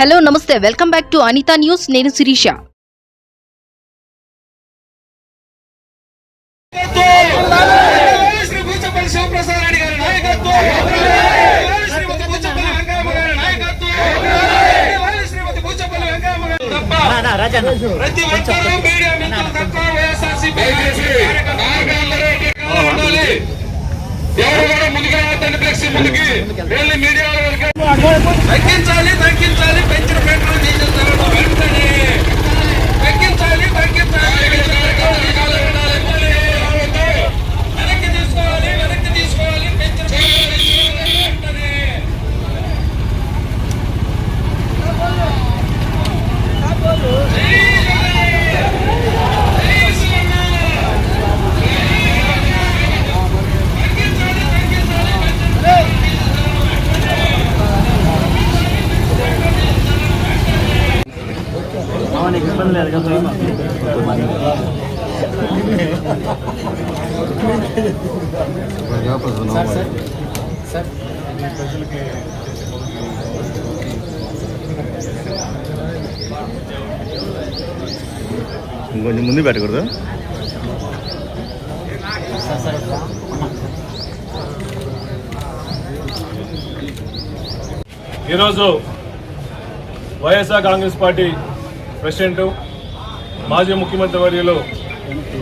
Hello నమస్తే, welcome back to Anitha news. నేను శిరీష. తగ్గించాలి పెంచిన పెట్రోల్ డీజిల్ ధరలు వెంటనే తగ్గించాలి వెనక్కి తీసుకోవాలి పెంచిన వెంటనే ఇబ్బంది లేదు కదా ఇంకొంచెం ముందు పెట్టకూడదు. ఈరోజు వైఎస్ఆర్ కాంగ్రెస్ పార్టీ ప్రెసిడెంట్ మాజీ ముఖ్యమంత్రి వర్యులు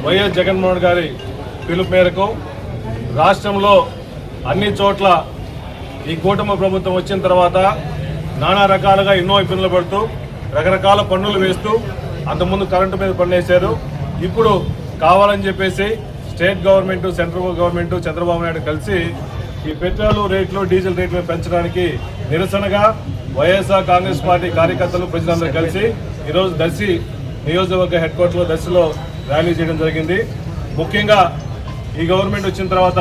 వైఎస్ జగన్మోహన్ గారి పిలుపు మేరకు రాష్ట్రంలో అన్ని చోట్ల ఈ కూటమి ప్రభుత్వం వచ్చిన తర్వాత నానా రకాలుగా ఎన్నో ఇబ్బందులు పడుతూ రకరకాల పన్నులు వేస్తూ అంతకుముందు కరెంటు మీద పన్నేశారు. ఇప్పుడు కావాలని చెప్పేసి state government, central government, Chandrababu Naidu కలిసి ఈ పెట్రోల్ రేట్లు, డీజిల్ రేట్లు పెంచడానికి నిరసనగా వైఎస్ఆర్ కాంగ్రెస్ పార్టీ కార్యకర్తలు, ప్రజలందరూ కలిసి ఈరోజు దర్శి నియోజకవర్గ హెడ్ క్వార్టర్లో దర్శిలో ర్యాలీ చేయడం జరిగింది. ముఖ్యంగా ఈ గవర్నమెంట్ వచ్చిన తర్వాత,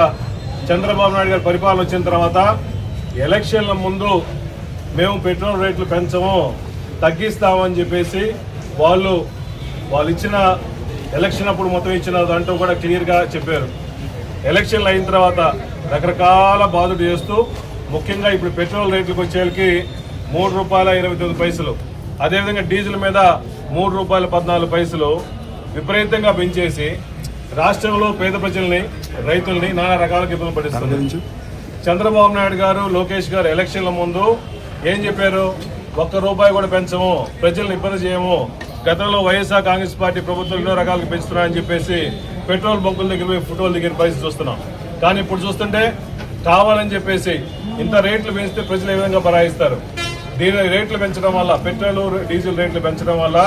చంద్రబాబు నాయుడు గారి పరిపాలన వచ్చిన తర్వాత ఎలక్షన్ల ముందు మేము పెట్రోల్ రేట్లు పెంచము, తగ్గిస్తామని చెప్పేసి వాళ్ళు ఇచ్చిన ఎలక్షన్ అప్పుడు మొత్తం ఇచ్చిన దాంట్లో కూడా క్లియర్గా చెప్పారు. ఎలక్షన్లు అయిన తర్వాత రకరకాల బాధలు చేస్తూ ముఖ్యంగా ఇప్పుడు పెట్రోల్ రేట్లకు వచ్చేకి ₹3.29, అదేవిధంగా డీజిల్ మీద ₹3.14 విపరీతంగా పెంచేసి రాష్ట్రంలో పేద ప్రజల్ని, రైతుల్ని నానా రకాలకు ఇబ్బంది పడిస్తుంది. చంద్రబాబు నాయుడు గారు, లోకేష్ గారు ఎలక్షన్ల ముందు ఏం చెప్పారు? ₹1 కూడా పెంచము, ప్రజల్ని ఇబ్బంది చేయము. గతంలో వైఎస్ఆర్ కాంగ్రెస్ పార్టీ ప్రభుత్వం ఎన్నో రకాలుగా పెంచుతున్నారని చెప్పేసి పెట్రోల్ బంకుల దగ్గర పోయి ఫోటోలు దిగిన పరిస్థితి చూస్తున్నాం. కానీ ఇప్పుడు చూస్తుంటే కావాలని చెప్పేసి ఇంత రేట్లు పెంచితే ప్రజలు ఏ విధంగా బరాయిస్తారు? దీని రేట్లు పెంచడం వల్ల, పెట్రోల్ డీజిల్ రేట్లు పెంచడం వల్ల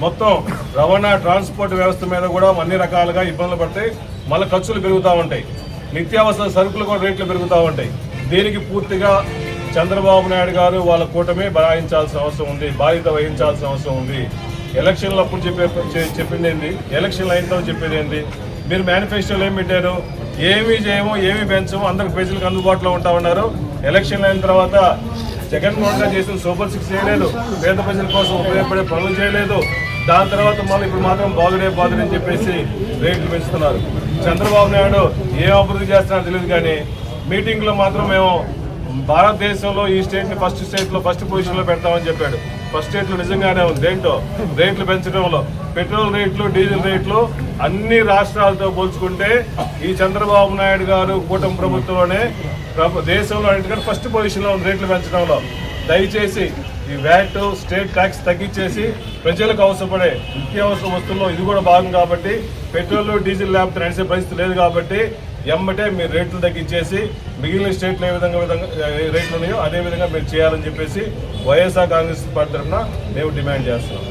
మొత్తం రవాణా, ట్రాన్స్పోర్ట్ వ్యవస్థ మీద కూడా అన్ని రకాలుగా ఇబ్బందులు పడతాయి. మళ్ళీ ఖర్చులు పెరుగుతూ ఉంటాయి, నిత్యావసర సరుకులు కూడా రేట్లు పెరుగుతూ ఉంటాయి. దీనికి పూర్తిగా చంద్రబాబు నాయుడు గారు వాళ్ళ కూటమి బరాయించాల్సిన అవసరం ఉంది, బాధ్యత వహించాల్సిన అవసరం ఉంది. ఎలక్షన్లు అప్పుడు చెప్పింది ఏంటి? ఎలక్షన్లు అయిన తర్వాత చెప్పేది ఏంటి? మీరు మేనిఫెస్టోలో ఏం పెట్టారు? ఏమీ చేయము, ఏమీ పెంచము, అందరికి ప్రజలకు అందుబాటులో ఉంటా ఉన్నారు. ఎలక్షన్లు అయిన తర్వాత జగన్మోహన్ గారు చేసిన సూపర్ 6 చేయలేదు, పేద ప్రజల కోసం ఉపయోగపడే పనులు చేయలేదు. దాని తర్వాత మళ్ళీ ఇప్పుడు మాత్రం బాధుడని చెప్పేసి రేట్లు పెంచుతున్నారు. చంద్రబాబు నాయుడు ఏం అభివృద్ధి చేస్తున్నారో తెలియదు, కానీ మీటింగ్లో మాత్రం మేము భారతదేశంలో ఈ స్టేట్ని ఫస్ట్ పొజిషన్లో పెడతామని చెప్పాడు. ఫస్ట్ స్టేట్లో నిజంగానే ఉంది. దేంట్లో? రేట్లు పెంచడంలో. పెట్రోల్ రేట్లు, డీజిల్ రేట్లు అన్ని రాష్ట్రాలతో పోల్చుకుంటే ఈ చంద్రబాబు నాయుడు గారు కూటమి ప్రభుత్వంలోనే దేశంలో అన్నిటికంటే ఫస్ట్ పొజిషన్లో ఉంది రేట్లు పెంచడంలో. దయచేసి ఈ వ్యాట్, స్టేట్ ట్యాక్స్ తగ్గించేసి ప్రజలకు అవసరపడే నిత్యావసర వస్తువుల్లో ఇది కూడా భాగం కాబట్టి, పెట్రోల్, డీజిల్ లేకపోతే నడిచే పరిస్థితి లేదు కాబట్టి ఎమ్మటే మీరు రేట్లు తగ్గించేసి మిగిలిన స్టేట్లు ఏ విధంగా రేట్లు ఉన్నాయో అదే విధంగా మీరు చేయాలని చెప్పేసి వైఎస్ఆర్ కాంగ్రెస్ పార్టీ తరఫున మేము డిమాండ్ చేస్తున్నాం.